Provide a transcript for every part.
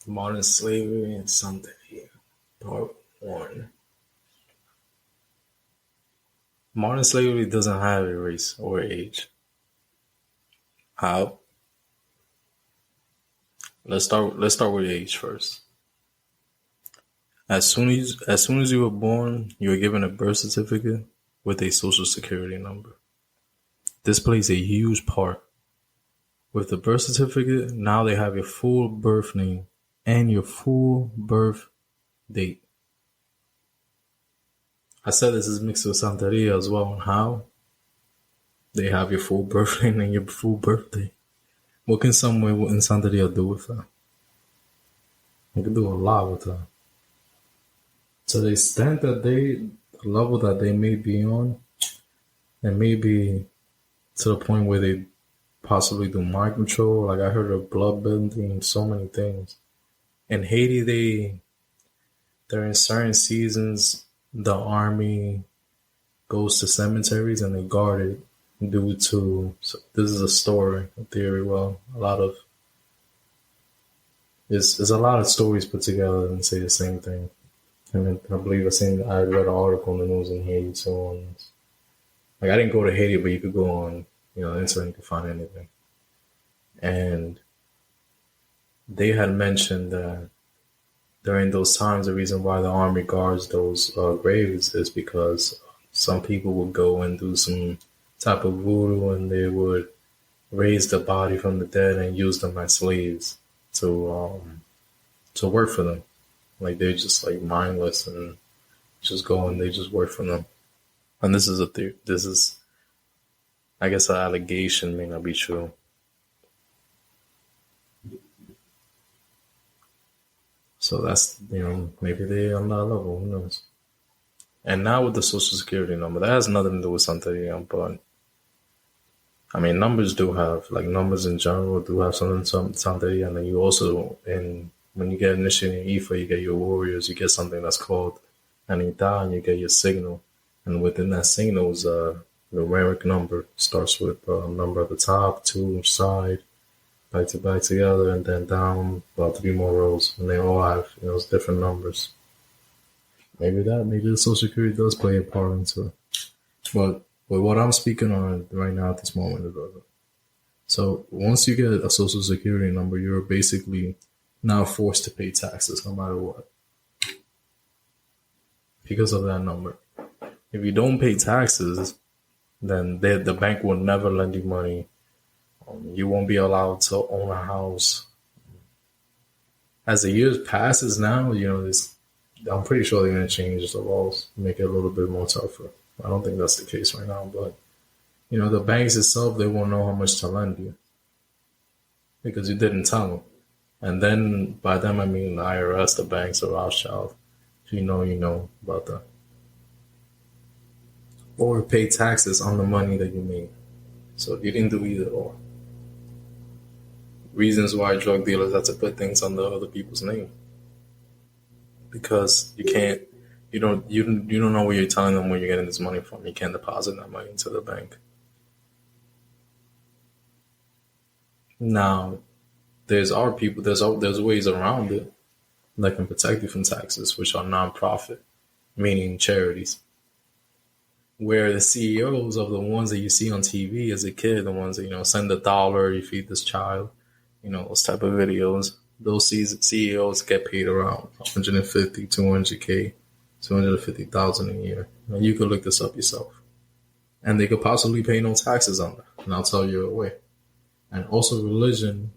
Modern slavery and santeria. Part 1. Modern slavery doesn't have a race or age. How? Let's start with age first. As soon as you were born, you were given a birth certificate with a social security number. This plays a huge part. With the birth certificate, now they have your full birth name and your full birth date. I said this is mixed with santeria as well. And how? They have your full birth name and your full birthday. What can someone in santeria do with that? They can do a lot with that. To the extent that the level that they may be on, and maybe to the point where they possibly do mind control. Like I heard of blood bending, so many things. In Haiti, during certain seasons, the army goes to cemeteries and they guard it due to. So this is a story, a theory. Well, there's a lot of stories put together and say the same thing. And I believe I read an article in the news in Haiti too. Like I didn't go to Haiti, but you could go on, the internet, you could find anything. And they had mentioned that during those times, the reason why the army guards those graves is because some people would go and do some type of voodoo, and they would raise the body from the dead and use them as slaves to work for them. Like they're just like mindless and just go and they just work for them. And this is this is, I guess, an allegation, may not be true. So that's, maybe they're on that level, who knows? And now with the social security number, that has nothing to do with santeria, but I mean, numbers do have, like numbers in general do have something santeria, and then you also, when you get initiated in IFA, you get your warriors, you get something that's called Anita, and you get your signal. And within that signal is the numeric number. Starts with a number at the top, 2 each side, back to back together, and then down about 3 more rows. And they all have, different numbers. Maybe the social security does play a part into it. But what I'm speaking on right now at this moment is other. So once you get a social security number, you're basically now forced to pay taxes no matter what. Because of that number. If you don't pay taxes, then the bank will never lend you money. You won't be allowed to own a house. As the years passes now, I'm pretty sure they're going to change the laws, make it a little bit more tougher. I don't think that's the case right now, but the banks itself, they won't know how much to lend you because you didn't tell them. And then by them, I mean the IRS, the banks, or Rothschild. If you know about that. Or pay taxes on the money that you made. So you didn't do either or. Reasons why drug dealers have to put things under other people's name. Because you don't know where you're telling them where you're getting this money from. You can't deposit that money into the bank. Now, there's ways around it that can protect you from taxes, which are non-profit, meaning charities. Where the CEOs of the ones that you see on TV as a kid, the ones that, send $1, you feed this child, those type of videos, those CEOs get paid around 150, 200K, 250,000 a year. Now you could look this up yourself. And they could possibly pay no taxes on that. And I'll tell you a way. And also religion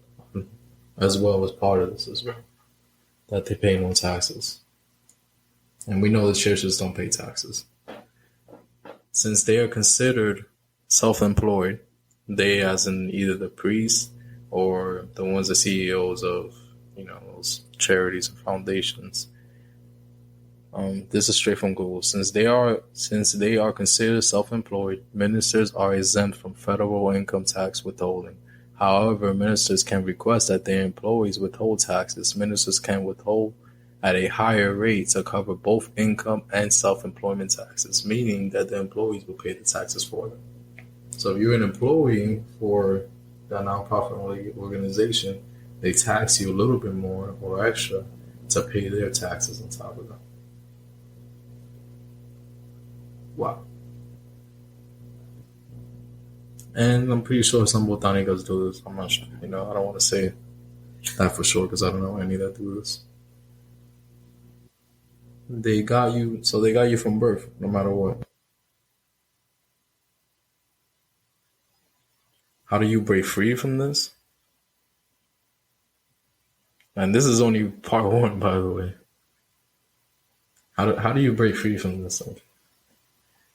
as well as part of this as well. That they pay no taxes. And we know the churches don't pay taxes. Since they are considered self-employed, they as in either the priests or the ones the CEOs of, those charities and foundations. This is straight from Google. Since they are considered self-employed, ministers are exempt from federal income tax withholding. However, ministers can request that their employees withhold taxes. Ministers can withhold at a higher rate to cover both income and self-employment taxes, meaning that the employees will pay the taxes for them. So if you're an employee for that nonprofit organization, they tax you a little bit more or extra to pay their taxes on top of that. Wow. And I'm pretty sure some botanicas do this. I'm not sure. I don't want to say that for sure because I don't know any that do this. They got you from birth, no matter what. How do you break free from this? And this is only part one, by the way. How do you break free from this? Like,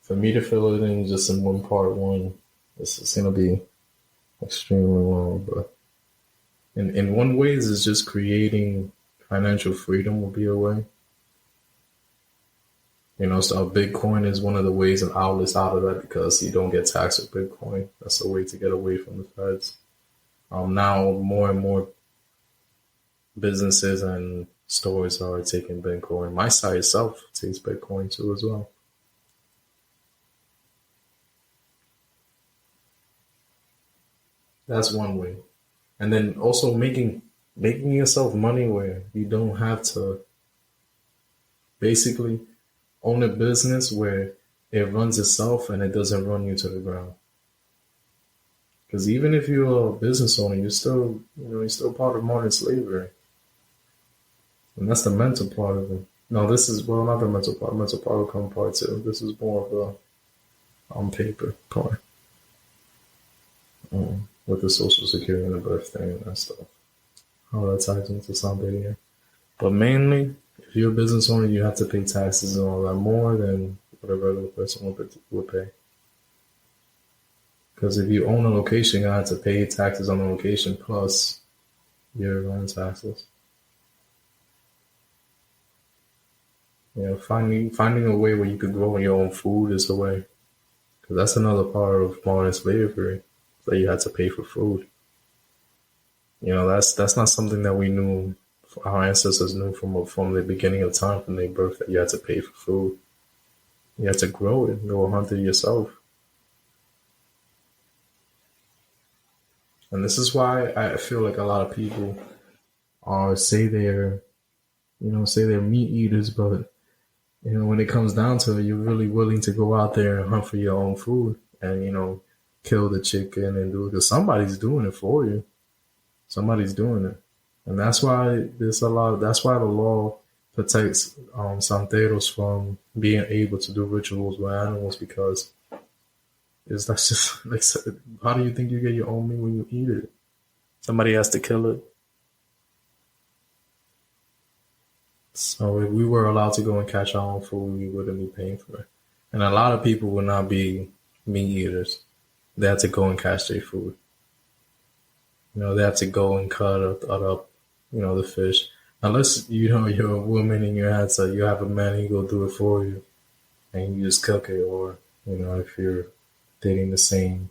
for me to fill it in just in one part one, this is gonna be extremely long. But in one way, is just creating financial freedom will be a way. So Bitcoin is one of the ways and outlets out of that because you don't get taxed with Bitcoin. That's a way to get away from the feds. Now more and more businesses and stores are taking Bitcoin. My site itself takes Bitcoin too as well. That's one way. And then also making yourself money where you don't have to basically own a business where it runs itself and it doesn't run you to the ground. Because even if you're a business owner, you're still part of modern slavery. And that's the mental part of it. No, this is, well, not the mental part. Mental part will come part two. This is more of the on paper part. With the social security and the birthday and that stuff. How that ties into santeria. But mainly, if you're a business owner, you have to pay taxes and all that more than what a regular person would pay. Because if you own a location, you have to pay taxes on the location plus your land taxes. Finding a way where you could grow your own food is the way. Because that's another part of modern slavery, that you had to pay for food. That's not something that we knew. Our ancestors knew from the beginning of time, from their birth, that you had to pay for food. You had to grow it, go hunt it yourself. And this is why I feel like a lot of people say they're meat eaters, but when it comes down to it, you're really willing to go out there and hunt for your own food and kill the chicken and do it because somebody's doing it for you. Somebody's doing it. And that's why that's why the law protects santeros from being able to do rituals with animals, because that's just like, how do you think you get your own meat when you eat it? Somebody has to kill it. So if we were allowed to go and catch our own food, we wouldn't be paying for it. And a lot of people would not be meat eaters. They have to go and catch their food. They have to go and cut up, the fish. Unless, you're a woman and you have a man and you go do it for you and you just cook it. Or, if you're dating the same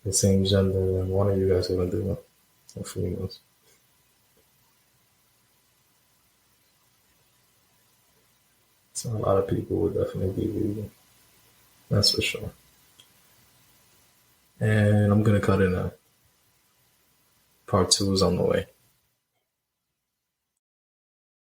gender, then one of you guys are going to do it. Hopefully knows. So a lot of people would definitely be vegan. That's for sure. And I'm going to cut it now. Part two is on the way.